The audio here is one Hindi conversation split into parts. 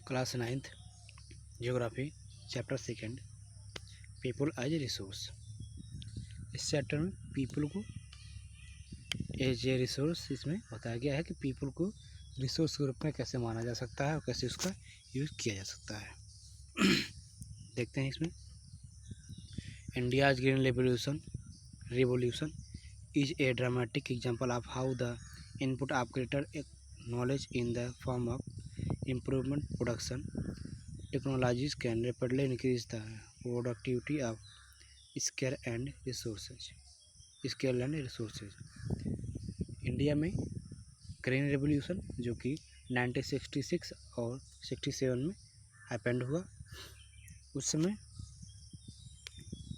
Class 9th geography chapter 2 people as a resource. इस चैप्टर में पीपल को एज ए रिसोर्स इसमें बताया गया है कि पीपल को रिसोर्स के रूप में कैसे माना जा सकता है और कैसे उसका यूज़ किया जा सकता है। देखते हैं इसमें। India's green revolution is a dramatic example of how the input of greater knowledge in the form of improvement production technologies can rapidly increase the productivity of scale and resources। India में ग्रीन रेवोल्यूशन जो कि 1966 और 67 में हैपेंड हुआ, उस समय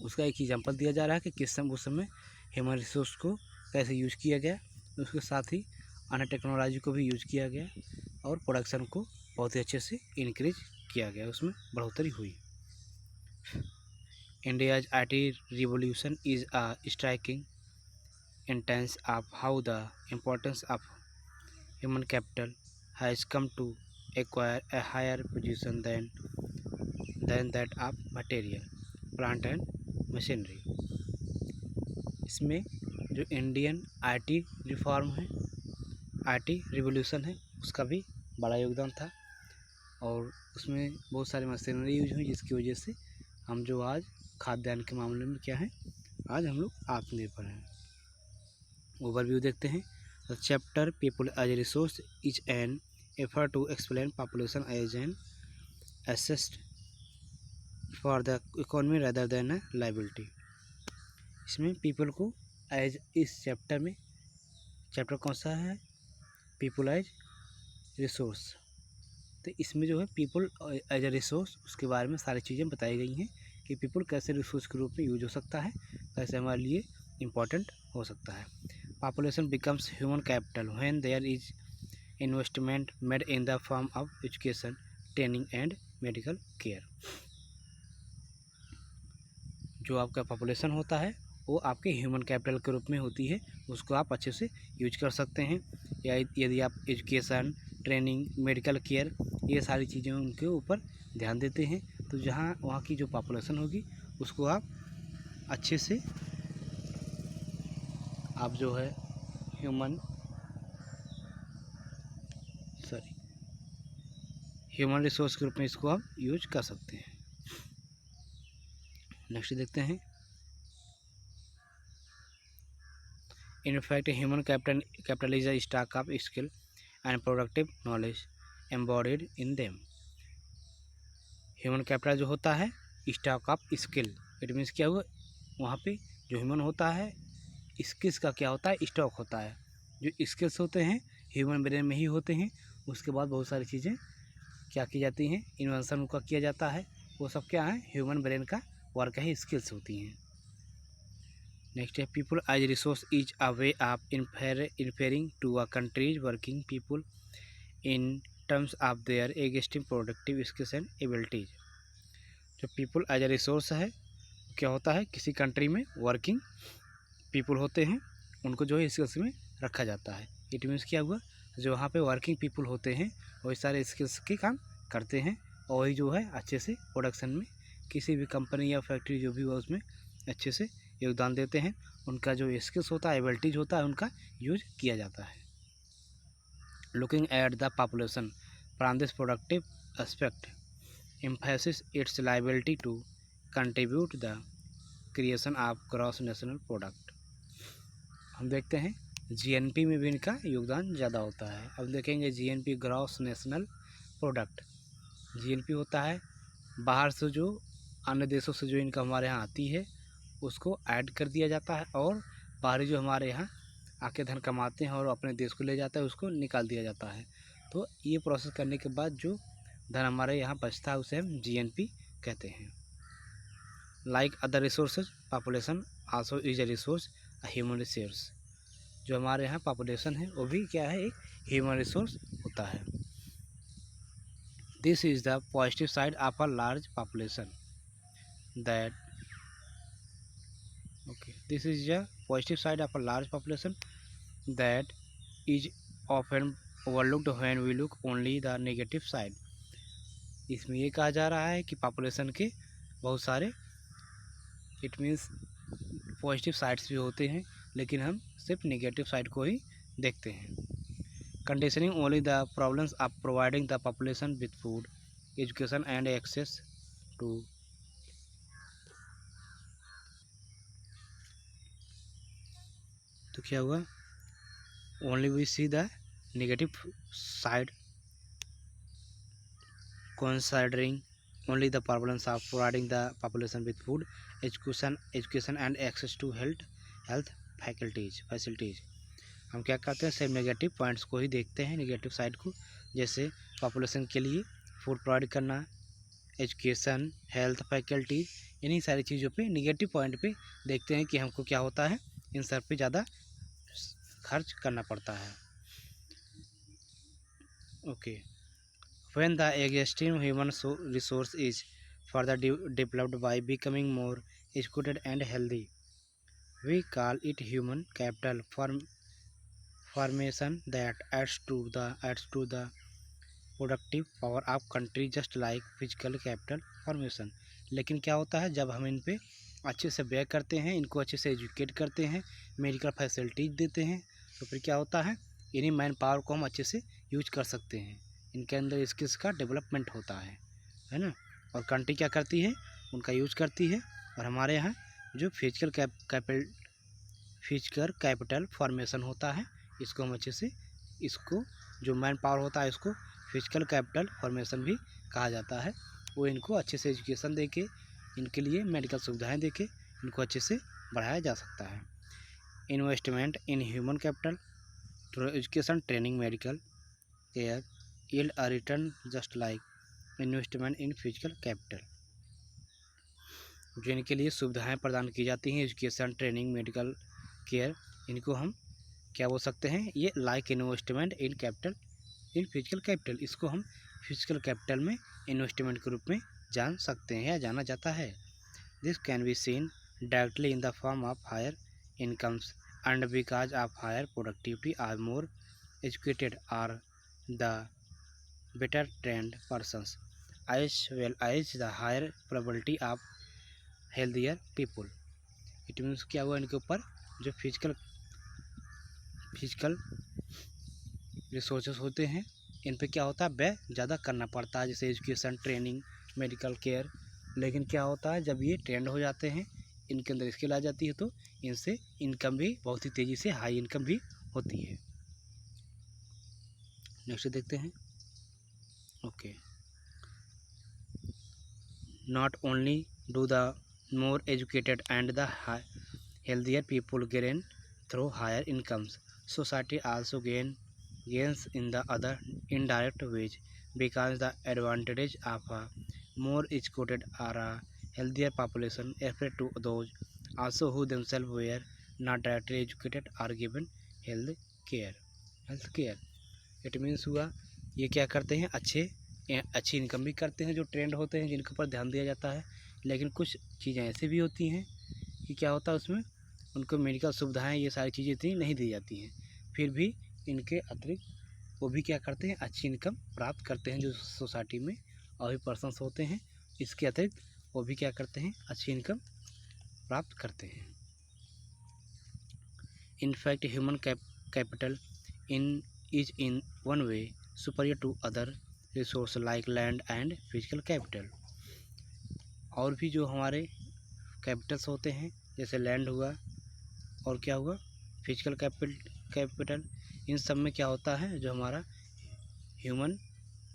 उसका एक एग्जांपल दिया जा रहा है कि किस समय उस समय ह्यूमन रिसोर्स को कैसे यूज़ किया गया, उसके साथ ही अन्य टेक्नोलॉजी को भी यूज़ किया गया और प्रोडक्शन को बहुत ही अच्छे से इंक्रीज किया गया, उसमें बढ़ोतरी हुई। India's IT revolution is a striking instance of how the importance of human capital has come to acquire a higher position than that of material plant and machinery. इसमें जो इंडियन IT रिफॉर्म है, IT रिवोल्यूशन है, उसका भी बड़ा योगदान था और उसमें बहुत सारी मशीनरी यूज हुई, जिसकी वजह से हम जो आज खाद्यान्न के मामले में क्या है, आज हम लोग आत्मनिर्भर हैं। ओवरव्यू देखते हैं। The chapter people as a resource is an effort to explain population as an asset for the economy rather than a liability. इसमें पीपल को एज, इस चैप्टर में, चैप्टर कौन सा है, पीपल एज रिसोर्स, तो इसमें जो है पीपल एज ए रिसोर्स, उसके बारे में सारी चीज़ें बताई गई हैं कि पीपल कैसे रिसोर्स के रूप में यूज हो सकता है, कैसे हमारे लिए इम्पोर्टेंट हो सकता है। Population becomes human capital when there is investment made in the form of education, training and medical care. जो आपका पॉपुलेशन होता है वो आपके ह्यूमन कैपिटल के रूप में होती है, उसको आप अच्छे से यूज कर सकते हैं। या यदि आप एजुकेशन, ट्रेनिंग, मेडिकल केयर, ये सारी चीज़ें उनके ऊपर ध्यान देते हैं, तो जहाँ वहाँ की जो पॉपुलेशन होगी उसको आप अच्छे से आप जो है ह्यूमन रिसोर्स के रूप में इसको आप यूज कर सकते हैं। नेक्स्ट देखते हैं। In fact, human capital is a stock of skill and productive knowledge embodied in them। Human capital जो होता है stock of skill, it means क्या हुआ, वहाँ पे जो ह्यूमन होता है, स्किल्स का क्या होता है, स्टॉक होता है। जो स्किल्स होते हैं ह्यूमन ब्रेन में ही होते हैं, उसके बाद बहुत सारी चीज़ें क्या की जाती हैं, इन्वेंशन उनका किया जाता है, वो सब क्या है, ह्यूमन ब्रेन का वर्क है, स्किल्स होती हैं। नेक्स्ट है people as resource is a way of inferring to a countries working people in terms of their existing productive skills and abilities. जो पीपल एज ए रिसोर्स है, क्या होता है, किसी कंट्री में वर्किंग पीपल होते हैं, उनको जो है स्किल्स में रखा जाता है। इट मीन्स क्या हुआ, जो वहाँ पे वर्किंग पीपल होते हैं वही सारे स्किल्स के काम करते हैं और वही जो है अच्छे से प्रोडक्शन में किसी भी कंपनी या फैक्ट्री जो भी हुआ उसमें अच्छे से योगदान देते हैं। उनका जो स्किल्स होता है, एबिलिटीज होता है, उनका यूज किया जाता है। Looking at the population from this productive aspect emphasis its liability to contribute the creation of gross national product. हम देखते हैं GNP में भी इनका योगदान ज़्यादा होता है। अब देखेंगे GNP, gross national product. GNP होता है बाहर से जो अन्य देशों से जो इनका हमारे यहाँ आती है उसको ऐड कर दिया जाता है, और बाहरी जो हमारे यहाँ आके धन कमाते हैं और अपने देश को ले जाता है उसको निकाल दिया जाता है। तो ये प्रोसेस करने के बाद जो धन हमारे यहाँ बचता है उसे हम GNP कहते हैं। Like other resources population also is a resource, human resource. जो हमारे यहाँ पॉपुलेशन है वो भी क्या है, एक ह्यूमन रिसोर्स होता है। This is the positive side of a large population that this is a positive side of a large population that is often overlooked when we look only the negative side। इसमें ये कहा जा रहा है कि पॉपुलेशन के बहुत सारे इट मीन्स पॉजिटिव साइड्स भी होते हैं, लेकिन हम सिर्फ नेगेटिव साइड को ही देखते हैं। Conditioning only the problems of providing the population with food, education and access to. तो क्या हुआ, only we see the negative side considering only the problems of providing the population with food, education and access to health facilities। हम क्या करते हैं, सिर्फ नेगेटिव पॉइंट्स को ही देखते हैं, नेगेटिव साइड को, जैसे पॉपुलेशन के लिए फूड प्रोवाइड करना, एजुकेशन, हेल्थ फैकल्टीज, इन्हीं सारी चीज़ों पे नेगेटिव पॉइंट पे देखते हैं कि हमको क्या होता है, इन सब पे ज़्यादा खर्च करना पड़ता है। Okay, when the existing human resource is further developed by becoming more educated and healthy, we call it human capital formation that adds to the productive power of country, just like physical capital formation। लेकिन क्या होता है, जब हम इन पे अच्छे से व्यय करते हैं, इनको अच्छे से एजुकेट करते हैं, मेडिकल फैसिलिटीज देते हैं, तो फिर क्या होता है, इन्हीं मैन पावर को हम अच्छे से यूज कर सकते हैं, इनके अंदर स्किल्स का डेवलपमेंट होता है ना। और कंट्री क्या करती है, उनका यूज करती है, और हमारे यहाँ जो फिजिकल कैपिटल फॉर्मेशन होता है, इसको हम अच्छे से, इसको जो मैन पावर होता है, इसको फिजिकल कैपिटल फॉर्मेशन भी कहा जाता है। वो इनको अच्छे से एजुकेशन देके, इनके लिए मेडिकल सुविधाएं देके इनको अच्छे से बढ़ाया जा सकता है। Investment in human capital through education, training, medical care yield a return just like investment in physical capital। जो इनके लिए सुविधाएं प्रदान की जाती हैं, एजुकेशन, ट्रेनिंग, मेडिकल केयर, इनको हम क्या बोल सकते हैं, ये like investment in capital in physical capital, इसको हम फिजिकल कैपिटल में इन्वेस्टमेंट के रूप में जान सकते हैं या जाना जाता है। This can be seen directly in the form of higher incomes and because of higher productivity are more educated are the better trained persons, as well as the higher probability of healthier people। It means क्या हुआ, इनके ऊपर जो फिजिकल रिसोर्सेज होते हैं, इन पे क्या होता है, व्यय ज़्यादा करना पड़ता है, जैसे एजुकेशन, ट्रेनिंग, मेडिकल केयर। लेकिन क्या होता है, जब ये ट्रेंड हो जाते हैं, इनके अंदर स्किल आ जाती है, तो इनसे इनकम भी बहुत ही तेज़ी से हाई इनकम भी होती है। नेक्स्ट देखते हैं। Okay, not only do the more educated and the healthier people gain through higher incomes, society also gains in the other indirect ways, because the advantage of a more educated or a healthier population affect to those also who themselves were not directly educated or given health care। It means हुआ, ये क्या करते हैं, अच्छी इनकम भी करते हैं, जो ट्रेंड होते हैं, जिनके ऊपर ध्यान दिया जाता है। लेकिन कुछ चीज़ें ऐसी भी होती हैं कि क्या होता है, उसमें उनको मेडिकल सुविधाएं, ये सारी चीज़ें इतनी नहीं दी जाती हैं, फिर भी इनके अतिरिक्त वो भी क्या करते हैं, अच्छी इनकम प्राप्त करते हैं। जो सोसाइटी में अभी पर्सन्स होते हैं, इसके अतिरिक्त वो भी क्या करते हैं, अच्छी इनकम प्राप्त करते हैं। In fact human capital is in one way superior to other resources like land and physical capital। और भी जो हमारे कैपिटल्स होते हैं, जैसे लैंड हुआ और क्या हुआ, फिजिकल कैपिटल, इन सब में क्या होता है, जो हमारा ह्यूमन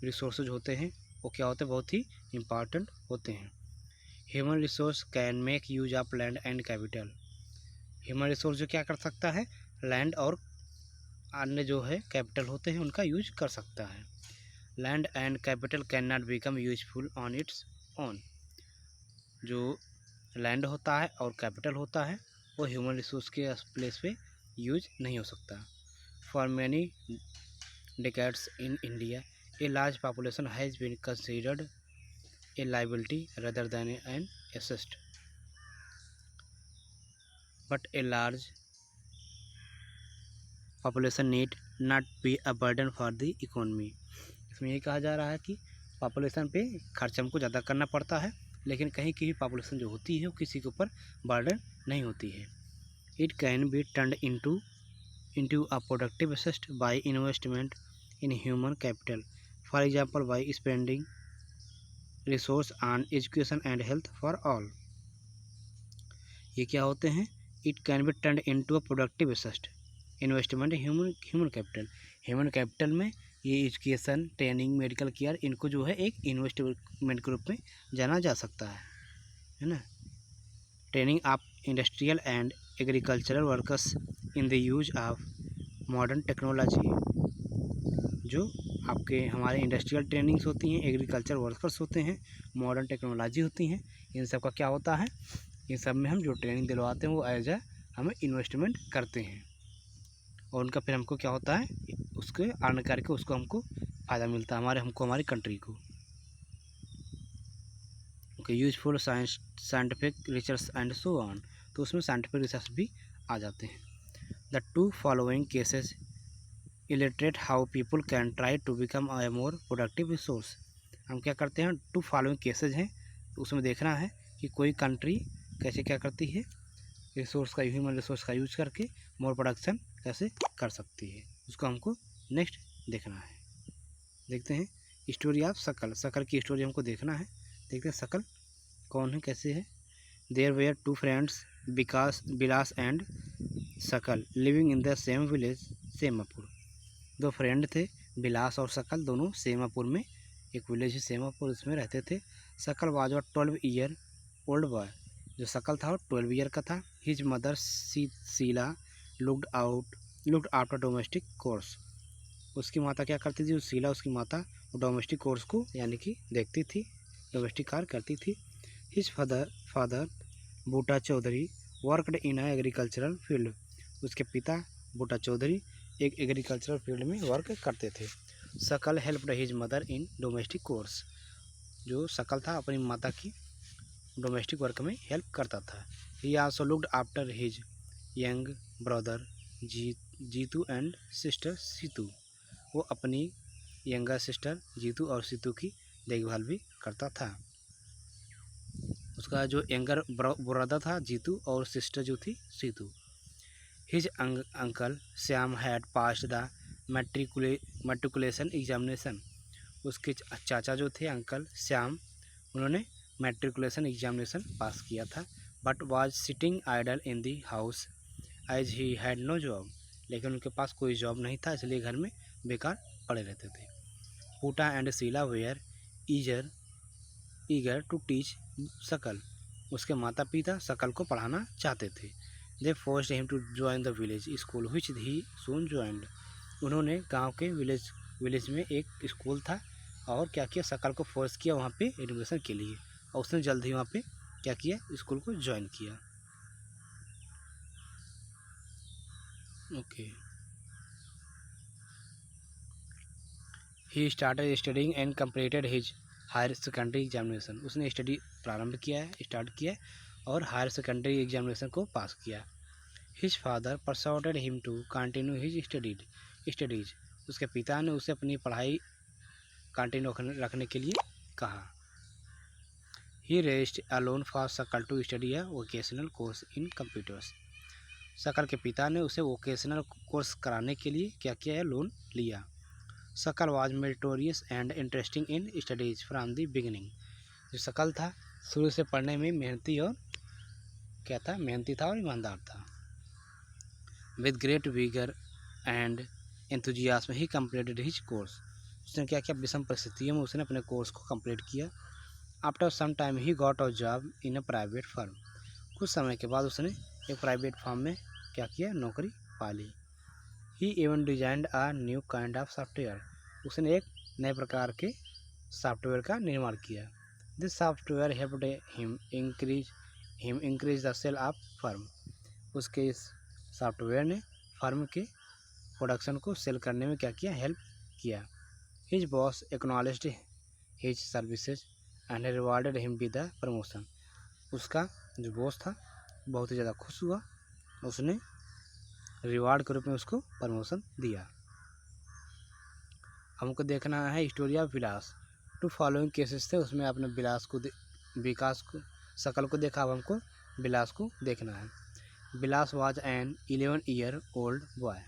रिसोर्सेज होते हैं, वो क्या होते हैं, बहुत ही इम्पॉर्टेंट होते हैं। Human resource can make use of land and capital. Human resource जो क्या कर सकता है, लैंड और अन्य जो है कैपिटल होते हैं, उनका यूज कर सकता है। Land and capital cannot become useful on its own. जो लैंड होता है और कैपिटल होता है, वो ह्यूमन रिसोर्स के प्लेस पे यूज नहीं हो सकता। For many decades in India a large population has been considered a liability rather than an asset, but a large population need not be a burden for the economy. इसमें ये कहा जा रहा है कि पॉपुलेशन पे खर्च हमको ज़्यादा करना पड़ता है, लेकिन कहीं की पॉपुलेशन जो होती है वो किसी के ऊपर बर्डन नहीं होती है। It can be turned into a productive asset by investment in human capital, for example by spending resource on education and health for all। ये क्या होते हैं? It can be turned into a productive asset, investment human capital. Human capital में ये एजुकेशन, ट्रेनिंग, मेडिकल केयर, इनको जो है एक इन्वेस्टमेंट के रूप में जाना जा सकता है ना। Training of industrial and agricultural workers in the use of modern technology. जो आपके हमारे इंडस्ट्रियल ट्रेनिंग्स होती हैं, एग्रीकल्चर वर्कर्स होते हैं, मॉडर्न टेक्नोलॉजी होती हैं, इन सब का क्या होता है, इन सब में हम जो ट्रेनिंग दिलवाते हैं वो एज ए हमें इन्वेस्टमेंट करते हैं, और उनका फिर हमको क्या होता है, उसके अर्न करके उसको हमको फ़ायदा मिलता है, हमारी कंट्री को। Okay, useful scientific research and so on, तो उसमें साइंटिफिक रिसर्च भी आ जाते हैं। The two following cases illustrate how people can try to become a more productive resource. हम क्या करते हैं, टू फॉलोइंग केसेज हैं, तो उसमें देखना है कि कोई कंट्री कैसे क्या करती है, रिसोर्स का, ह्यूमन रिसोर्स का यूज करके मोर प्रोडक्शन कैसे कर सकती है, उसको हमको नेक्स्ट देखना है। देखते हैं स्टोरी ऑफ शकल। शकल की स्टोरी हमको देखना है। देखते हैं शकल कौन है, कैसे है। There were two friends Bilas and Shakal living in the same village Semapur. दो फ्रेंड थे, बिलास और शकल, दोनों सेमापुर में, एक विलेज है सेमापुर, उसमें रहते थे। शकल वाज 12 ईयर ओल्ड बॉय। जो शकल था वो 12 ईयर का था। His mother Sheela looked after domestic chores. उसकी माता क्या करती थी, शीला उसकी माता डोमेस्टिक कोर्स को यानी कि देखती थी, डोमेस्टिक कार्य करती थी। His father Buta Chaudhary worked in a agricultural field. उसके पिता बूटा चौधरी एक एग्रीकल्चरल फील्ड में वर्क करते थे। शकल helped his mother in domestic course. जो शकल था अपनी माता की डोमेस्टिक वर्क में हेल्प करता था। He also looked after his young brother Jeetu and sister Seetu. वो अपनी यंगर सिस्टर जीतू और सीतू की देखभाल भी करता था। उसका जो यंगर ब्रदर था जीतू और सिस्टर जो थी Situ. His uncle Shyam had passed the matriculation examination. उसके चाचा जो थे अंकल श्याम, उन्होंने मैट्रिकुलेशन एग्जामिनेशन पास किया था। But was sitting idle in the house as he had no job. लेकिन उनके पास कोई जॉब नहीं था, इसलिए घर में बेकार पड़े रहते थे। Puta and Sheela were eager to teach Shakal. उसके माता पिता शकल को पढ़ाना चाहते थे। They forced him to join the village school which he soon joined. उन्होंने गांव के विलेज में एक स्कूल था, और क्या किया, शकल को फोर्स किया वहाँ पे एडमिशन के लिए, और उसने जल्द ही वहाँ पे क्या किया, स्कूल को ज्वाइन किया। Okay, he started studying and completed his higher secondary examination. उसने स्टडी प्रारंभ किया है, स्टार्ट किया है, और हायर सेकेंडरी एग्जामिनेशन को पास किया। His father persuaded him to continue his studies. उसके पिता ने उसे अपनी पढ़ाई कंटिन्यू रखने के लिए कहा। He raised a loan for Shakal to study a vocational course in computers. Shakal के पिता ने उसे वोकेशनल कोर्स कराने के लिए क्या किया है, लोन लिया। शकल was meritorious and interesting in studies from the beginning. जो शकल था शुरू से पढ़ने में मेहनती और क्या था, मेहनती था और ईमानदार था। With great vigour and enthusiasm he completed his course. उसने क्या किया, विषम परिस्थितियों में उसने अपने कोर्स को कंप्लीट किया। After some time he got a job in a private firm. कुछ समय के बाद उसने एक प्राइवेट फर्म में क्या किया, नौकरी पा ली। He even designed a new kind of software. उसने एक नए प्रकार के सॉफ्टवेयर का निर्माण किया। This software helped him increase the sale of firm. उसके इस सॉफ्टवेयर ने फर्म के प्रोडक्शन को सेल करने में क्या किया, हेल्प किया। His boss acknowledged his services and rewarded him with the promotion. उसका जो बॉस था बहुत ही ज़्यादा खुश हुआ, उसने रिवार्ड के रूप में उसको प्रमोशन दिया। हमको देखना है story of Vilas. Two following cases थे, उसमें आपने विकास को शकल को देखा, अब हमको विलास को देखना है। Vilas was an 11-year-old boy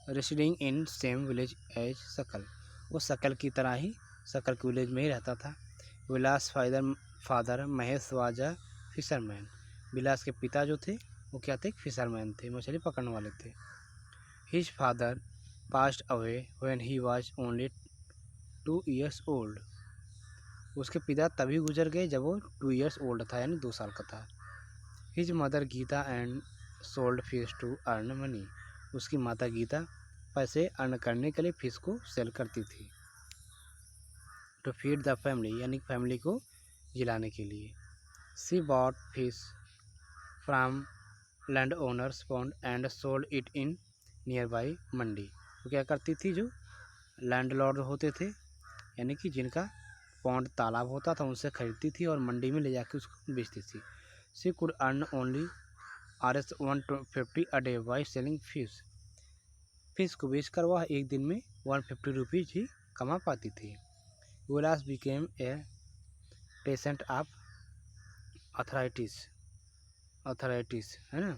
residing in same village as Shakal. वो शकल की तरह ही शकल के विलेज में ही रहता था। Vilas father Mahesh was a fisherman. Vilas के पिता जो थे वो क्या थे, फिशरमैन थे, मछली पकड़ने वाले थे। His father passed away when he was only 2 years old। उसके पिता तभी गुजर गए जब वो 2 years old था, यानी 2 साल का था। His mother Geeta and sold fish to earn money. उसकी माता गीता पैसे अर्न करने के लिए फिश को सेल करती थी। टू फीड द फैमिली, यानी फैमिली को जिलाने के लिए। She bought fish from land owners pond and sold it in nearby mandi. वो क्या करती थी, जो लैंडलॉर्ड होते थे, यानी कि जिनका पॉन्ड तालाब होता था, उनसे खरीदती थी और मंडी में ले जाकर उसको बेचती थी। She could earn only Rs 150 a day by selling fish. Fish को बेचकर वह एक दिन में 150 रुपीज़ ही कमा पाती थी। Vilas became a patient of arthritis है ना,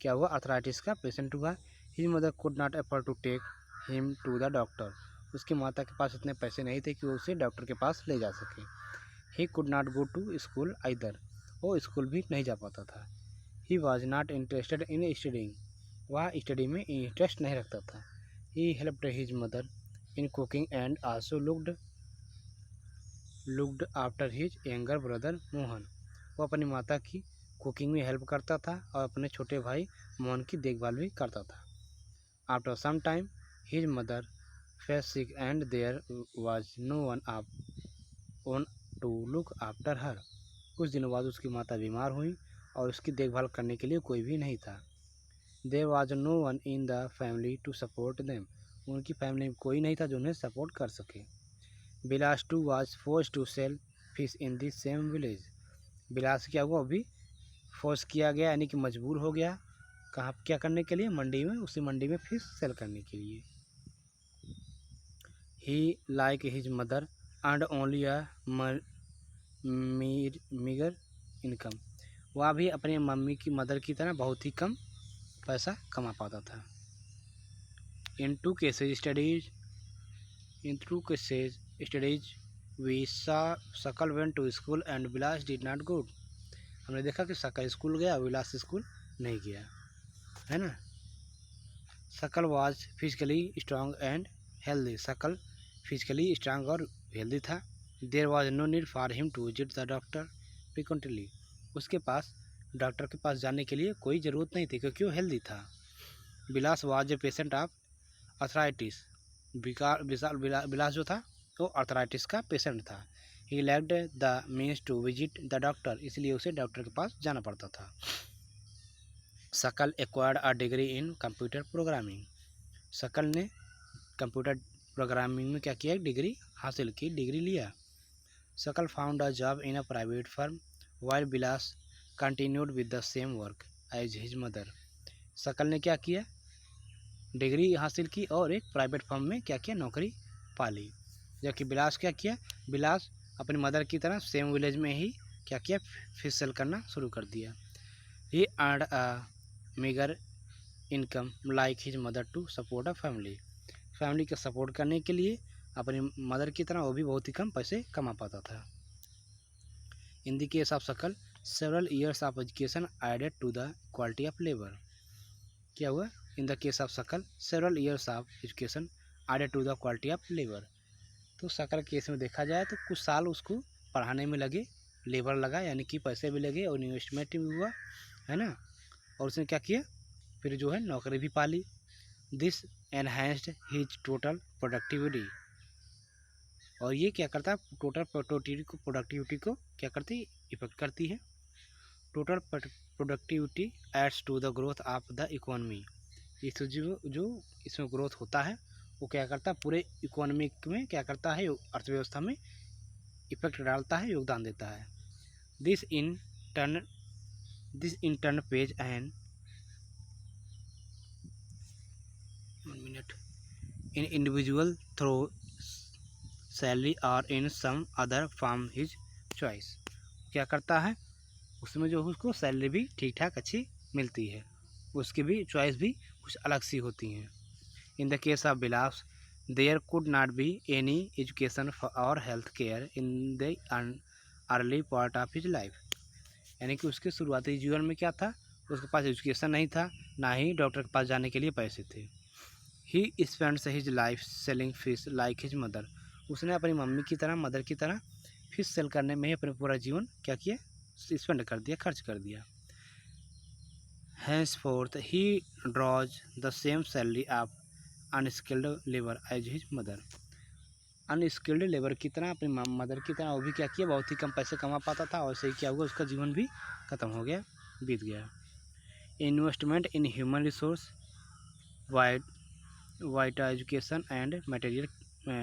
क्या हुआ, अर्थराइटिस का पेशेंट हुआ। His mother could not afford to take him to the doctor. उसकी माता के पास इतने पैसे नहीं थे कि वो उसे डॉक्टर के पास ले जा सके। He could not go to school either. वो स्कूल भी नहीं जा पाता था। He was not interested in studying. वह स्टडी में इंटरेस्ट नहीं रखता था। He helped his mother in cooking and also looked after his younger brother Mohan. वो अपनी माता की कुकिंग में हेल्प करता था और अपने छोटे भाई मोहन की देखभाल भी करता था। After some time his mother fell sick and there was no one on to look after her. कुछ दिनों बाद उसकी माता बीमार हुई और उसकी देखभाल करने के लिए कोई भी नहीं था। There was no one in the family to support them. उनकी फैमिली में कोई नहीं था जो उन्हें सपोर्ट कर सके। Bilas too was force to sell fish in the same village. Bilas क्या हुआ, अभी फोर्स किया गया, यानी कि मजबूर हो गया, कहाँ क्या करने के लिए, मंडी में, उसी मंडी में फिश सेल करने के लिए। He like his mother earned only a meagre income. वह भी अपनी मम्मी की मदर की तरह बहुत ही कम पैसा कमा पाता था। In two cases studies we saw Shakal went to school and Vilas did not go. हमने देखा कि शकल स्कूल गया, विलास स्कूल नहीं गया, है ना। Shakal was physically strong and healthy. Shakal physically strong और हेल्दी था। There was no need for him to visit the doctor frequently. उसके पास डॉक्टर के पास जाने के लिए कोई ज़रूरत नहीं थी, क्योंकि वो हेल्दी था। Vilas was a patient of arthritis. Vilas जो था वो अर्थराइटिस का पेशेंट था। He lacked the means to visit the doctor, इसलिए उसे डॉक्टर के पास जाना पड़ता था। Shakal acquired a degree in computer programming. Shakal ने कंप्यूटर प्रोग्रामिंग में क्या किया, डिग्री हासिल की, डिग्री लिया। Shakal found a job in a private firm while Vilas continued with the same work as his mother. Shakal ने क्या किया, डिग्री हासिल की और एक प्राइवेट फर्म में क्या किया, नौकरी पाली। जबकि विलास क्या किया, विलास अपनी मदर की तरह सेम विलेज में ही क्या किया, फिश सेल करना शुरू कर दिया। He earned a meagre income like his mother to support a family. Family का सपोर्ट करने के लिए अपनी मदर की तरह वो भी बहुत ही कम पैसे कमा पाता था। In the case of Shakal several years of education added to the quality of labour. क्या हुआ, in the case of Shakal several years of education added to the quality of labour. तो शकल केस में देखा जाए तो कुछ साल उसको पढ़ाने में लगे, लेबर लगा, यानी कि पैसे भी लगे और इन्वेस्टमेंट भी हुआ, है ना। और उसने क्या किया, फिर जो है नौकरी भी पाली। This enhanced his total productivity. और ये क्या करता है, टोटल प्रोडक्टिविटी को क्या करती, इफेक्ट करती है। Total productivity adds to the growth of the economy. इस जो इसमें ग्रोथ होता है वो क्या करता है, पूरे इकोनॉमिक में क्या करता है, अर्थव्यवस्था में इफेक्ट डालता है, योगदान देता है। This in turn pays and 1 minute in individual through salary और in some other form his choice. क्या करता है, उसमें जो उसको सैलरी भी ठीक ठाक अच्छी मिलती है, उसकी भी चॉइस भी कुछ अलग सी होती हैं। In the case of Bilas there could not be any education और health care in the early part of his life. यानी कि उसके शुरुआती जीवन में क्या था, उसके पास एजुकेशन नहीं था, ना ही डॉक्टर के पास जाने के लिए पैसे थे। He spends his life selling fish like his mother. उसने अपनी मम्मी की तरह, मदर की तरह फिश सेल करने में ही अपना पूरा जीवन क्या किया, स्पेंड कर दिया, खर्च कर दिया। Henceforth he draws the same salary of unskilled labor as his mother। Unskilled labour की तरह, अपनी मदर की तरह वो भी क्या किया, बहुत ही कम पैसे कमा पाता था, और ऐसे ही क्या हुआ, उसका जीवन भी खत्म हो गया, बीत गया। Investment in human resource via education and material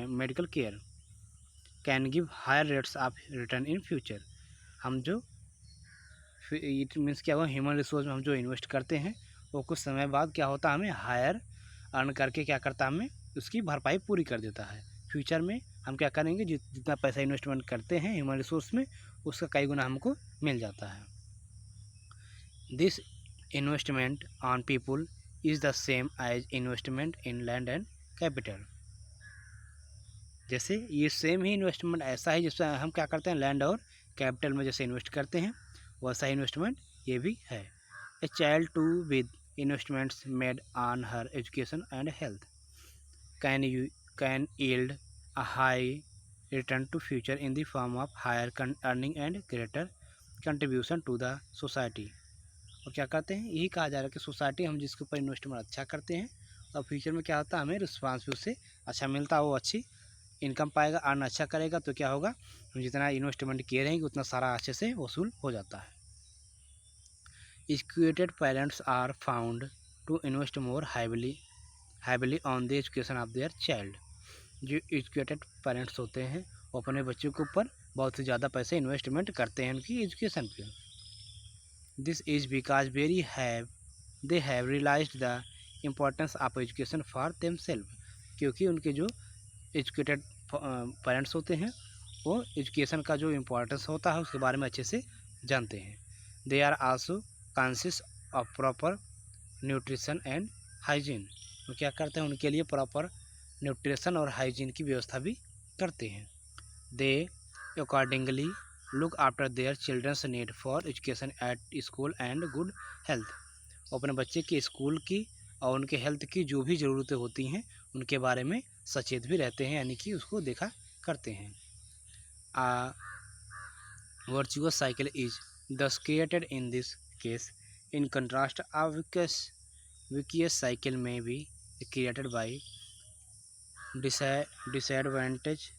medical care can give higher rates of return in future. हम जो इट मीन्स क्या हुआ, ह्यूमन रिसोर्स में हम जो इन्वेस्ट करते हैं वो कुछ समय बाद क्या होता है, हमें हायर अर्न करके क्या करता है, हमें उसकी भरपाई पूरी कर देता है। फ्यूचर में हम क्या करेंगे, जितना पैसा इन्वेस्टमेंट करते हैं ह्यूमन रिसोर्स में, उसका कई गुना हमको मिल जाता है। This investment on people is the same as investment in land and capital. जैसे ये सेम ही इन्वेस्टमेंट ऐसा है जिसमें हम क्या करते हैं, लैंड और कैपिटल में जैसे इन्वेस्ट करते हैं, वैसा इन्वेस्टमेंट ये भी है। A child too with investments made on her education and health can yield a high return to future in the form of higher earning and greater contribution to the society. और क्या कहते हैं, यही कहा जा रहा है कि सोसाइटी हम जिसके ऊपर इन्वेस्टमेंट अच्छा करते हैं और फ्यूचर में क्या होता है, हमें रिस्पॉन्स भी उससे अच्छा मिलता है, वो अच्छी इनकम पाएगा, अर्न अच्छा करेगा, तो क्या होगा, हम जितना इन्वेस्टमेंट किए रहेंगे उतना सारा अच्छे से वसूल हो जाता है। Educated parents are found to invest more heavily on the education of their child. जो एजुकेटेड पेरेंट्स होते हैं वो अपने बच्चों के ऊपर बहुत ही ज़्यादा पैसे इन्वेस्टमेंट करते हैं उनकी एजुकेशन पे। This is because they have realised the importance of education for themself. क्योंकि उनके जो एजुकेटेड पेरेंट्स होते हैं वो एजुकेशन का जो इम्पोर्टेंस होता है उसके बारे में अच्छे से जानते हैं। They are also conscious of proper nutrition and hygiene. वो क्या करते हैं, उनके लिए प्रॉपर न्यूट्रिशन और हाइजीन की व्यवस्था भी करते हैं। They accordingly look after their children's need for education at school and good health. अपने बच्चे के स्कूल की और उनके हेल्थ की जो भी ज़रूरतें होती हैं उनके बारे में सचेत भी रहते हैं, यानी कि उसको देखा करते हैं। Virtuous cycle is thus created in this case. In contrast, a vicious cycle may be created by disadvantaged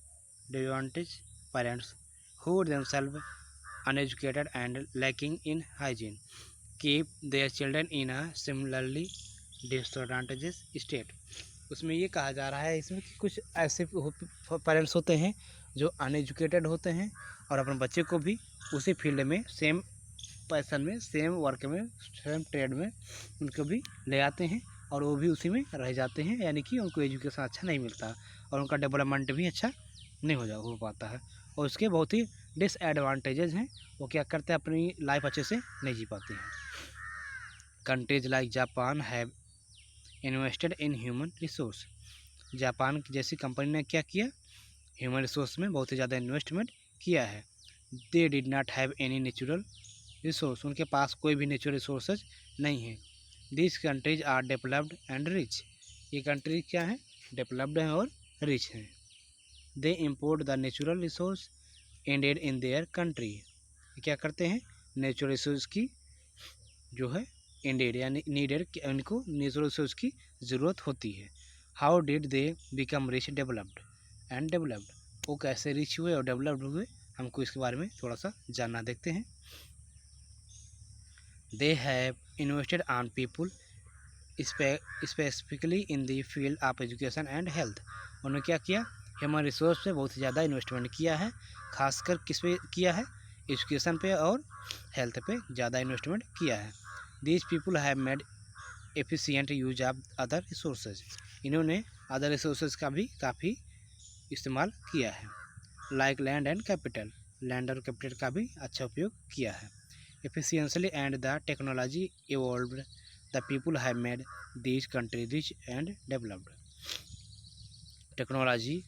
parents who themselves uneducated and lacking in hygiene keep their children in a similarly disadvantaged state। उसमें ये कहा जा रहा है इसमें कि कुछ ऐसे पेरेंट्स होते हैं जो अनएजुकेटेड होते हैं और अपने बच्चे को भी उसी फील्ड में, सेम पैशन में, सेम वर्क में, सेम ट्रेड में उनको भी ले आते हैं और वो भी उसी में रह जाते हैं, यानी कि उनको एजुकेशन अच्छा नहीं मिलता और उनका डेवलपमेंट भी अच्छा नहीं हो पाता है और उसके बहुत ही डिसएडवांटेजेस हैं। वो क्या करते हैं, अपनी लाइफ अच्छे से नहीं जी पाते हैं। Countries like Japan have invested in human resource. Japan की जैसी कंपनी ने क्या किया, ह्यूमन रिसोर्स में बहुत ही ज़्यादा इन्वेस्टमेंट किया है। They did not have any natural resource. उनके पास कोई भी नेचुरल रिसोर्सेज नहीं है। This countries are developed and rich. ये कंट्री क्या है, डेवलप्ड हैं और रिच हैं। They import the natural resource indeed in their country. क्या करते हैं, नेचुरल रिसोर्स की जो है इंडेड यानी नीडेड, इनको नेचुरल रिसोर्स की ज़रूरत होती है। How did they become rich developed and developed. वो कैसे रिच हुए और डेवलप्ड हुए, हमको इसके बारे में थोड़ा सा जानना देखते हैं। They have invested on people specifically in the field of education and health. उन्होंने क्या किया, ह्यूमन रिसोर्स पे बहुत ही ज़्यादा इन्वेस्टमेंट किया है, खासकर किस पे किया है, एजुकेशन पे और हेल्थ पे ज़्यादा इन्वेस्टमेंट किया है। These people have made efficient use of other resources, इन्होंने अदर रिसोर्सेज का भी काफ़ी इस्तेमाल किया है। Like land and capital, land और कैपिटल का भी अच्छा उपयोग किया है। Efficiently and the technology evolved the people have made this country rich and developed. Technology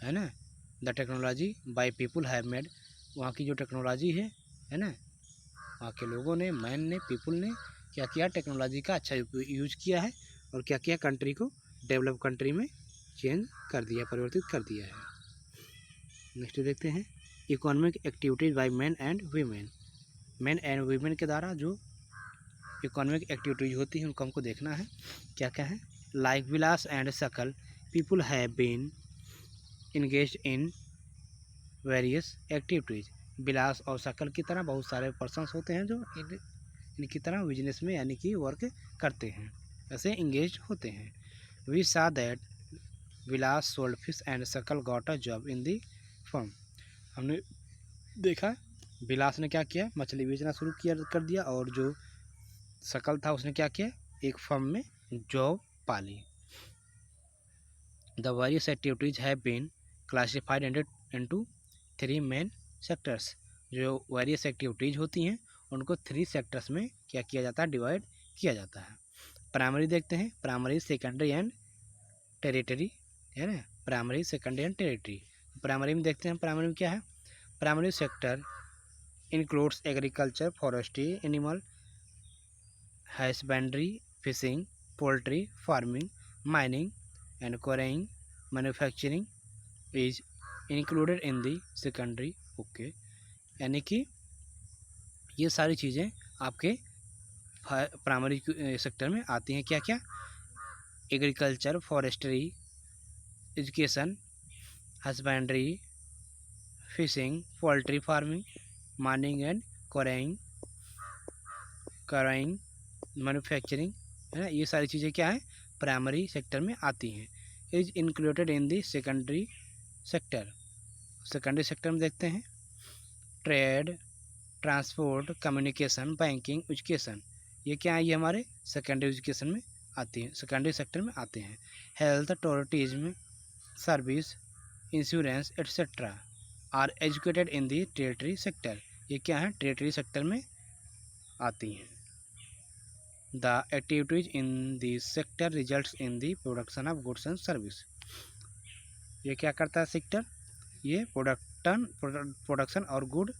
है ना, the technology by people have made, वहाँ की जो टेक्नोलॉजी है ना, वहाँ के लोगों ने, मैन ने, पीपल ने क्या किया, टेक्नोलॉजी का अच्छा यूज किया है और क्या किया, कंट्री को डेवलप कंट्री में चेंज कर दिया, परिवर्तित कर दिया है। नेक्स्ट देखते हैं economic activities by man and women. Man and women के द्वारा जो इकोनॉमिक एक्टिविटीज होती हैं उनको हमको देखना है, क्या क्या है। Like Vilas and Sakal, people have been engaged in various activities. Vilas और सकल की तरह बहुत सारे पर्सन्स होते हैं जो इनकी तरह बिजनेस में यानी कि वर्क करते हैं, ऐसे इंगेज होते हैं। We saw that Vilas sold fish and Sakal got a job in the firm. हमने देखा विलास ने क्या किया, मछली बेचना शुरू किया कर दिया, और जो सकल था उसने क्या किया, एक फर्म में जॉब पाली। The various activities have been classified into 3 main sectors. जो वेरियस एक्टिविटीज होती हैं उनको 3 सेक्टर्स में क्या किया जाता है, डिवाइड किया जाता है। प्राइमरी देखते हैं, प्राइमरी, सेकेंडरी एंड टेरिटरी, है ना, primary, secondary and tertiary. Primary में देखते हैं, प्राइमरी में क्या है, primary sector includes agriculture, forestry, animal husbandry, fishing, poultry farming, mining and quarrying, manufacturing is included in the secondary. Okay, यानी कि ये सारी चीज़ें आपके प्राइमरी सेक्टर में आती हैं। क्या क्या, agriculture, forestry, education, husbandry, fishing, poultry farming, mining and quarrying, manufacturing, है ना, ये सारी चीज़ें क्या है, प्राइमरी सेक्टर में आती हैं। Is included in the secondary sector. Secondary sector में देखते हैं trade, transport, communication, banking, education, ये क्या है, ये हमारे सेकेंडरी एजुकेशन में आती हैं, सेकेंडरी सेक्टर में आते हैं। Health, tourism, service, insurance etcetera are educated in the tertiary sector, ये क्या है, टेरिटरी सेक्टर में आती हैं। The activities in this sector results in the production of goods and service. ये क्या करता है सेक्टर, ये प्रोडक्शन और गुड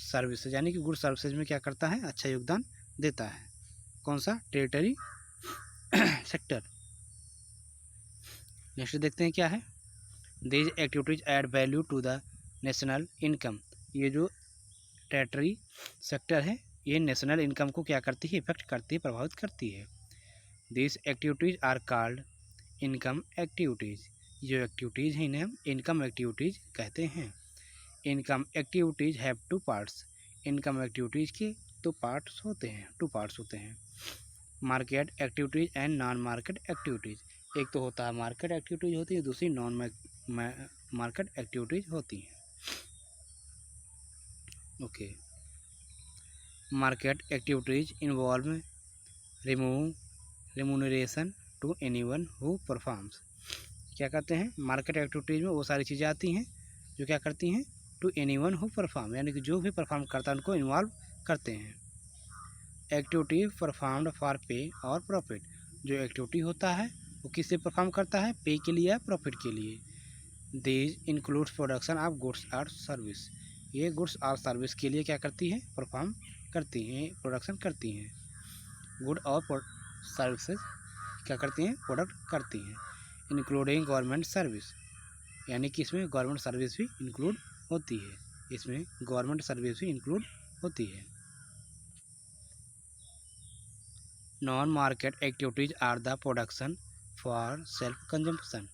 सर्विसेज, यानी कि गुड सर्विसेज में क्या करता है, अच्छा योगदान देता है। कौन सा, टेरिटरी सेक्टर। नेक्स्ट देखते हैं क्या है, these activities add value to the national income. ये जो टेरिटरी सेक्टर है ये नेशनल इनकम को क्या करती है, इफेक्ट करती है, प्रभावित करती है। This activities are called income activities. जो एक्टिविटीज हैं इन्हें हम इनकम एक्टिविटीज कहते हैं। Income activities have 2 parts. Income activities के 2 पार्ट्स होते हैं, 2 पार्ट्स होते हैं, market activities and non market activities. एक तो होता है मार्केट एक्टिविटीज होती है, दूसरी नॉन मार्केट एक्टिविटीज होती हैं। Okay, market activities involve remuneration to anyone who performs. क्या करते हैं, मार्केट एक्टिविटीज में वो सारी चीज़ें आती हैं जो क्या करती हैं, टू एनीवन हु परफॉर्म, यानी कि जो भी परफॉर्म करता है उनको इन्वॉल्व करते हैं। एक्टिविटी परफॉर्म्ड फॉर पे और प्रॉफिट। जो एक्टिविटी होता है वो किससे परफॉर्म करता है, पे के लिए या प्रॉफिट के लिए। These includes production of goods और सर्विस। ये गुड्स और सर्विस के लिए क्या करती है, परफॉर्म करती हैं, प्रोडक्शन करती हैं। गुड और सर्विसेज क्या करती हैं, प्रोडक्ट करती हैं। इंक्लूडिंग गवर्नमेंट सर्विस, यानी कि इसमें गवर्नमेंट सर्विस भी इंक्लूड होती है, इसमें गवर्नमेंट सर्विस भी इंक्लूड होती है। Non market activities are the production for self consumption.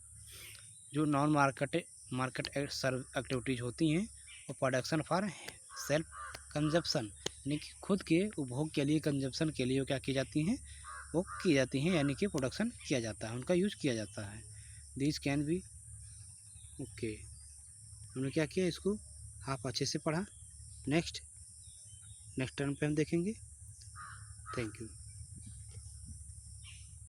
जो नॉन मार्केट एक्टिविटीज होती हैं वो प्रोडक्शन फॉर सेल्फ कंजप्शन, यानी कि खुद के उपभोग के लिए, कंजप्शन के लिए वो क्या की जाती हैं, वो की जाती हैं, यानी कि प्रोडक्शन किया जाता है, उनका यूज किया जाता है। This can B. ओके, हमने क्या किया, इसको आप अच्छे से पढ़ा। नेक्स्ट टर्म पे हम देखेंगे। Thank you.